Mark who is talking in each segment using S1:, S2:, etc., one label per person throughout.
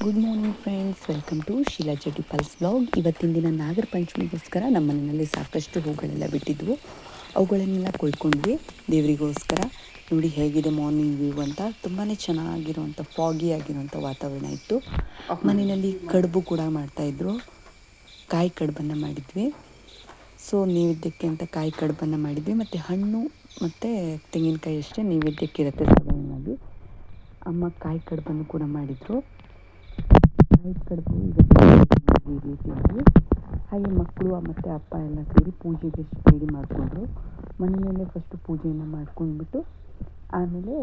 S1: Good morning friends, welcome to Sheela JT pulse blog. ಇವತ್ತಿನ ದಿನ ನಾಗರ ಪಂಚಮಿಗೋಸ್ಕರ ನಮ್ಮ ಮನೆಯಲ್ಲಿ ಸಾಕಷ್ಟು ಹೂಗಳೆಲ್ಲ ಬಿಟ್ಟಿದ್ವು. ಅವುಗಳನ್ನೆಲ್ಲ ಕೊಯ್ಕೊಂಡ್ವಿ ದೇವರಿಗೋಸ್ಕರ. ನೋಡಿ ಹೇಗಿದೆ ಮಾರ್ನಿಂಗ್ ವ್ಯೂ ಅಂತ. ತುಂಬಾ ಚೆನ್ನಾಗಿರುವಂಥ ಫಾಗಿ ಆಗಿರುವಂಥ ವಾತಾವರಣ ಇತ್ತು. ಮನೆಯಲ್ಲಿ ಕಡುಬು ಕೂಡ ಮಾಡ್ತಾಯಿದ್ರು. ಕಾಯಿ ಕಡುಬನ್ನು ಮಾಡಿದ್ವಿ. ಸೊ ನೈವೇದ್ಯಕ್ಕೆ ಅಂತ ಕಾಯಿ ಕಡುಬನ್ನು ಮಾಡಿದ್ವಿ. ಮತ್ತು ಹಣ್ಣು ಮತ್ತು ತೆಂಗಿನಕಾಯಿ ಅಷ್ಟೇ ನೈವೇದ್ಯಕ್ಕೆ ಇರುತ್ತೆ ಸಾಧಾರಣವಾಗಿ. ಅಮ್ಮ ಕಾಯಿ ಕಡುಬನ್ನು ಕೂಡ ಮಾಡಿದರು. ಕಾಯಿ ಕಡುಬು ತಿಂದ್ವಿ. ಹಾಗೆ ಮಕ್ಕಳು ಮತ್ತು ಅಪ್ಪ ಎಲ್ಲ ಸೇರಿ ಪೂಜೆಗೆ ರೆಡಿ ಮಾಡಿಕೊಂಡ್ರು. ಮನೆಯಲ್ಲೇ ಫಸ್ಟು ಪೂಜೆಯನ್ನು ಮಾಡ್ಕೊಂಡ್ಬಿಟ್ಟು ಆಮೇಲೆ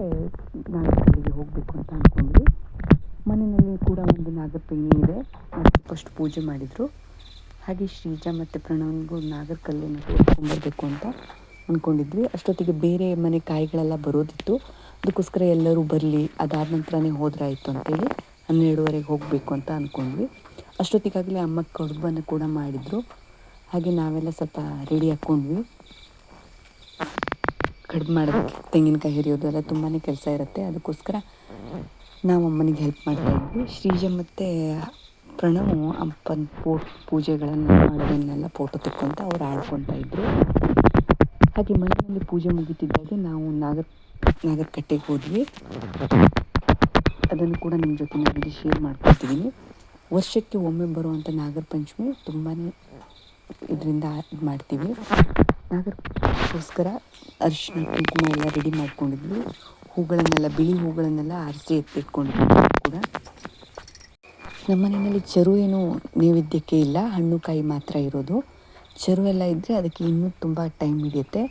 S1: ನಾಗರಕಲ್ಲಿಗೆ ಹೋಗಬೇಕು ಅಂತ ಅಂದ್ಕೊಂಡ್ವಿ. ಮನೆಯಲ್ಲಿ ಕೂಡ ಒಂದು ನಾಗರಪೇಣಿ ಇದೆ, ಮತ್ತು ಫಸ್ಟ್ ಪೂಜೆ ಮಾಡಿದರು. ಹಾಗೆ ಶ್ರೀಜಾ ಮತ್ತು ಪ್ರಣವ್ನಿಗೂ ನಾಗರಕಲ್ಲನ್ನು ತೋರಿಸ್ಕೊಂಡ್ಬರ್ಬೇಕು ಅಂತ ಅಂದ್ಕೊಂಡಿದ್ವಿ. ಅಷ್ಟೊತ್ತಿಗೆ ಬೇರೆ ಮನೆ ಕಾಯಿಗಳೆಲ್ಲ ಬರೋದಿತ್ತು. ಅದಕ್ಕೋಸ್ಕರ ಎಲ್ಲರೂ ಬರಲಿ, ಅದಾದ ನಂತರನೇ ಹೋದ್ರಾಯಿತು ಅಂತೇಳಿ 12:30 ಹೋಗಬೇಕು ಅಂತ ಅಂದ್ಕೊಂಡ್ವಿ. ಅಷ್ಟೊತ್ತಿಗಾಗಲೇ ಅಮ್ಮ ಕಡುಬನ್ನು ಕೂಡ ಮಾಡಿದರು. ಹಾಗೆ ನಾವೆಲ್ಲ ಸ್ವಲ್ಪ ರೆಡಿ ಹಾಕ್ಕೊಂಡ್ವಿ. ಕಡುಬು ಮಾಡೋದಕ್ಕೆ ತೆಂಗಿನಕಾಯಿ ಹಿರಿಯೋದು ಎಲ್ಲ ತುಂಬಾ ಕೆಲಸ ಇರುತ್ತೆ. ಅದಕ್ಕೋಸ್ಕರ ನಾವು ಅಮ್ಮನಿಗೆ ಹೆಲ್ಪ್ ಮಾಡ್ತಾಯಿದ್ವಿ. ಶ್ರೀಜಾ ಮತ್ತು ಪ್ರಣವ್ ಅಪ್ಪನ ಪೂಜೆಗಳನ್ನು ಮಾಡೋದನ್ನೆಲ್ಲ ಫೋಟೋ ತೆಕ್ಕೊಂತ ಅವ್ರು ಆಡ್ಕೊತಾ ಇದ್ದರು. ಹಾಗೆ ಮನೆಯಲ್ಲಿ ಪೂಜೆ ಮುಗಿತಿದ್ದಾಗೆ ನಾವು ನಾಗರಕಟ್ಟೆಗೆ ಹೋದ್ವಿ. ಅದನ್ನು ಕೂಡ ನಿಮ್ಮ ಜೊತೆ ನಾನು ಶೇರ್ ಮಾಡ್ಕೊತಿದ್ದೀನಿ. ವರ್ಷಕ್ಕೆ ಒಮ್ಮೆ ಬರುವಂಥ ನಾಗರ ಪಂಚಮಿ ತುಂಬಾ ಇದರಿಂದ ಇದು ಮಾಡ್ತೀವಿ. ನಾಗರಕ್ಕೋಸ್ಕರ ಅರಿಶಿನ ಕುಂಕುಮ ಎಲ್ಲ ರೆಡಿ ಮಾಡ್ಕೊಂಡಿದ್ವಿ. ಹೂಗಳನ್ನೆಲ್ಲ ಬಿಳಿ ಹೂಗಳನ್ನೆಲ್ಲ ಆರಿಸಿ ಎತ್ತಿಟ್ಕೊಂಡಿದ್ವಿ. ಕೂಡ ನಮ್ಮ ಮನೆಯಲ್ಲಿ ಚರು ಏನು ನೈವೇದ್ಯಕ್ಕೆ ಇಲ್ಲ, ಹಣ್ಣು ಕಾಯಿ ಮಾತ್ರ ಇರೋದು. ಚರು ಎಲ್ಲ ಇದ್ದರೆ ಅದಕ್ಕೆ ಇನ್ನೂ ತುಂಬ ಟೈಮ್ ಹಿಡಿಯುತ್ತೆ.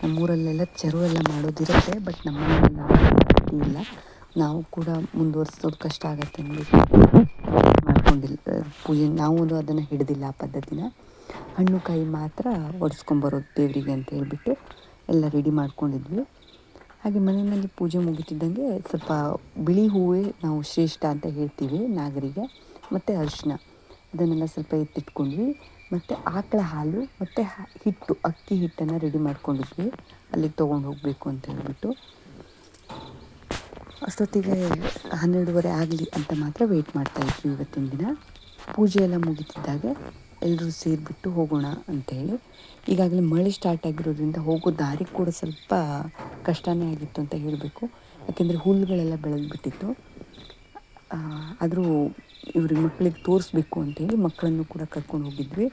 S1: ನಮ್ಮೂರಲ್ಲೆಲ್ಲ ಚರು ಎಲ್ಲ ಮಾಡೋದಿರುತ್ತೆ, ಬಟ್ ನಮ್ಮ ಮನೆಯಲ್ಲ ಇಲ್ಲ. ನಾವು ಕೂಡ ಮುಂದುವರ್ಸೋದು ಕಷ್ಟ ಆಗುತ್ತೆ ಅಂದ್ಬಿಟ್ಟು ಮಾಡ್ಕೊಂಡಿಲ್ಲ ಪೂಜೆ. ನಾವು ಅದನ್ನು ಹಿಡಿದಿಲ್ಲ ಆ ಪದ್ಧತಿನ. ಹಣ್ಣು ಕಾಯಿ ಮಾತ್ರ ಒಡಿಸ್ಕೊಂಬರೋದು ದೇವರಿಗೆ ಅಂತ ಹೇಳ್ಬಿಟ್ಟು ಎಲ್ಲ ರೆಡಿ ಮಾಡ್ಕೊಂಡಿದ್ವಿ. ಹಾಗೆ ಮನೆಯಲ್ಲಿ ಪೂಜೆ ಮುಗಿತಿದ್ದಂಗೆ ಸ್ವಲ್ಪ ಬಿಳಿ ಹೂವೇ ನಾವು ಶ್ರೇಷ್ಠ ಅಂತ ಹೇಳ್ತೀವಿ ನಾಗರಿಗೆ. ಮತ್ತು ಅರಿಶಿನ ಅದನ್ನೆಲ್ಲ ಸ್ವಲ್ಪ ಎತ್ತಿಟ್ಕೊಂಡ್ವಿ. ಮತ್ತು ಆಕಳ ಹಾಲು ಮತ್ತು ಹಿಟ್ಟು, ಅಕ್ಕಿ ಹಿಟ್ಟನ್ನು ರೆಡಿ ಮಾಡ್ಕೊಂಡಿದ್ವಿ ಅಲ್ಲಿಗೆ ತೊಗೊಂಡು ಹೋಗಬೇಕು ಅಂತ ಹೇಳ್ಬಿಟ್ಟು. ಅಷ್ಟೊತ್ತಿಗೆ 12:30 ಆಗಲಿ ಅಂತ ಮಾತ್ರ ವೆಯ್ಟ್ ಮಾಡ್ತಾಯಿದ್ವಿ. ಇವತ್ತಿನ ದಿನ ಪೂಜೆ ಎಲ್ಲ ಮುಗಿತಿದ್ದಾಗ ಎಲ್ಲರೂ ಸೇರಿಬಿಟ್ಟು ಹೋಗೋಣ ಅಂಥೇಳಿ. ಈಗಾಗಲೇ ಮಳೆ ಸ್ಟಾರ್ಟ್ ಆಗಿರೋದ್ರಿಂದ ಹೋಗೋ ದಾರಿ ಕೂಡ ಸ್ವಲ್ಪ ಕಷ್ಟನೇ ಆಗಿತ್ತು ಅಂತ ಹೇಳಬೇಕು. ಯಾಕೆಂದರೆ ಹುಲ್ಲುಗಳೆಲ್ಲ ಬೆಳೆದ್ಬಿಟ್ಟಿತ್ತು. ಆದರೂ ಇವ್ರಿಗೆ ಮಕ್ಕಳಿಗೆ ತೋರಿಸ್ಬೇಕು ಅಂತೇಳಿ ಮಕ್ಕಳನ್ನು ಕೂಡ ಕರ್ಕೊಂಡು ಹೋಗಿದ್ವಿ.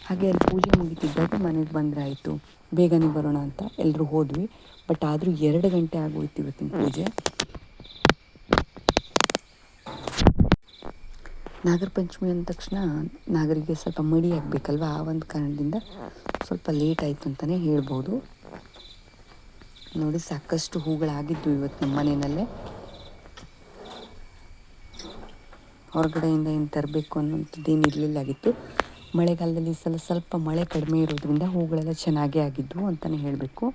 S1: ಹಾಗೆ ಅಲ್ಲಿ ಪೂಜೆ ಮುಗಿತಿದ್ದಾಗ ಮನೆಗೆ ಬಂದರೆ ಆಯಿತು, ಬೇಗನೆ ಬರೋಣ ಅಂತ ಎಲ್ಲರೂ ಹೋದ್ವಿ. ಬಟ್ ಆದರೂ 2 ಗಂಟೆ ಆಗೋಯ್ತು ಇವತ್ತಿನ ಪೂಜೆ. ನಾಗರ ಪಂಚಮಿ ಅಂದ ತಕ್ಷಣ ನಾಗರಿಗೆ ಸ್ವಲ್ಪ ಮಡಿ ಆಗಬೇಕಲ್ವ, ಆ ಒಂದು ಕಾರಣದಿಂದ ಸ್ವಲ್ಪ ಲೇಟ್ ಆಯಿತು ಅಂತಲೇ ಹೇಳ್ಬೋದು. ನೋಡಿ ಸಾಕಷ್ಟು ಹೂಗಳಾಗಿದ್ದು ಇವತ್ತು ನಮ್ಮ ಮನೆಯಲ್ಲೇ. ಹೊರಗಡೆಯಿಂದ ಏನು ತರಬೇಕು ಅನ್ನೋಂಥದ್ದೇನು ಇರಲಿಲ್ಲಾಗಿತ್ತು. ಮಳೆಗಾಲದಲ್ಲಿ ಸ್ವಲ್ಪ ಮಳೆ ಕಡಿಮೆ ಇರೋದ್ರಿಂದ ಹೂಗಳೆಲ್ಲ ಚೆನ್ನಾಗೇ ಆಗಿದ್ವು ಅಂತಲೇ ಹೇಳಬೇಕು.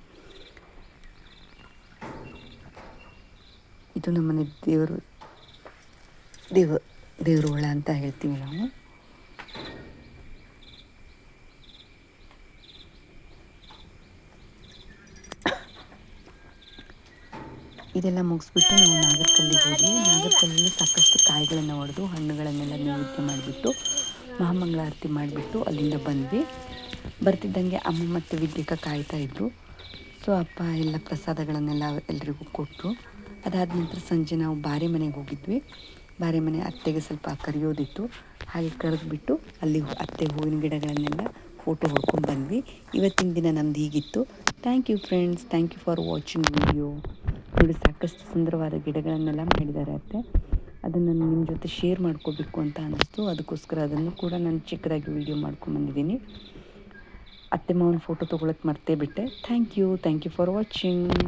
S1: ಇದು ನಮ್ಮನೆ ದೇವರು ಒಳ ಅಂತ ಹೇಳ್ತೀವಿ ನಾವು. ಇದೆಲ್ಲ ಮುಗಿಸ್ಬಿಟ್ಟು ನಾವು ನಾಗರಕಲ್ಲಿಗೆ ಹೋದ್ವಿ. ನಾಗರಕಲ್ಲಲ್ಲಿ ಸಾಕಷ್ಟು ಕಾಯಿಗಳನ್ನು ಒಡೆದು ಹಣ್ಣುಗಳನ್ನೆಲ್ಲ ನೈವೇದ್ಯ ಮಾಡಿಬಿಟ್ಟು ಮಹಾಮಂಗಳಾರತಿ ಮಾಡಿಬಿಟ್ಟು ಅಲ್ಲಿಂದ ಬಂದ್ವಿ. ಬರ್ತಿದ್ದಂಗೆ ಅಮ್ಮ ಮತ್ತು ವಿದ್ಯಕ ಕಾಯ್ತಾಯಿದ್ರು. ಸೊ ಅಪ್ಪ ಎಲ್ಲ ಪ್ರಸಾದಗಳನ್ನೆಲ್ಲ ಎಲ್ರಿಗೂ ಕೊಟ್ಟರು. ಅದಾದ ನಂತರ ಸಂಜೆ ನಾವು ಬಾರೆ ಮನೆಗೆ ಹೋಗಿದ್ವಿ. ಬಾರೆ ಮನೆ ಅತ್ತೆಗೆ ಸ್ವಲ್ಪ ಕರೆಯೋದಿತ್ತು, ಹಾಗೆ ಕರೆದ್ಬಿಟ್ಟು ಅಲ್ಲಿ ಅತ್ತೆ ಹೂವಿನ ಗಿಡಗಳನ್ನೆಲ್ಲ ಫೋಟೋ ಹೊಡ್ಕೊಂಡು ಬಂದ್ವಿ. ಇವತ್ತಿನ ದಿನ ನಮ್ದು ಹೀಗಿತ್ತು. Thank you friends, thank you for watching video. ನೋಡಿ ಸಾಕಷ್ಟು ಸುಂದರವಾದ ಗಿಡಗಳನ್ನೆಲ್ಲ ಮಾಡಿದ್ದಾರೆ ಅತ್ತೆ. ಅದನ್ನು ನಿಮ್ಮ ಜೊತೆ ಶೇರ್ ಮಾಡ್ಕೋಬೇಕು ಅಂತ ಅನ್ನಿಸ್ತು. ಅದಕ್ಕೋಸ್ಕರ ಅದನ್ನು ಕೂಡ ನಾನು ಚಿಕ್ಕದಾಗಿ ವಿಡಿಯೋ ಮಾಡ್ಕೊಂಡ್ಬಂದಿದ್ದೀನಿ. ಅತ್ತೆ ಮಾವನ ಫೋಟೋ ತೊಗೊಳಕ್ಕೆ ಮರ್ತೇ ಬಿಟ್ಟೆ. Thank you for watching.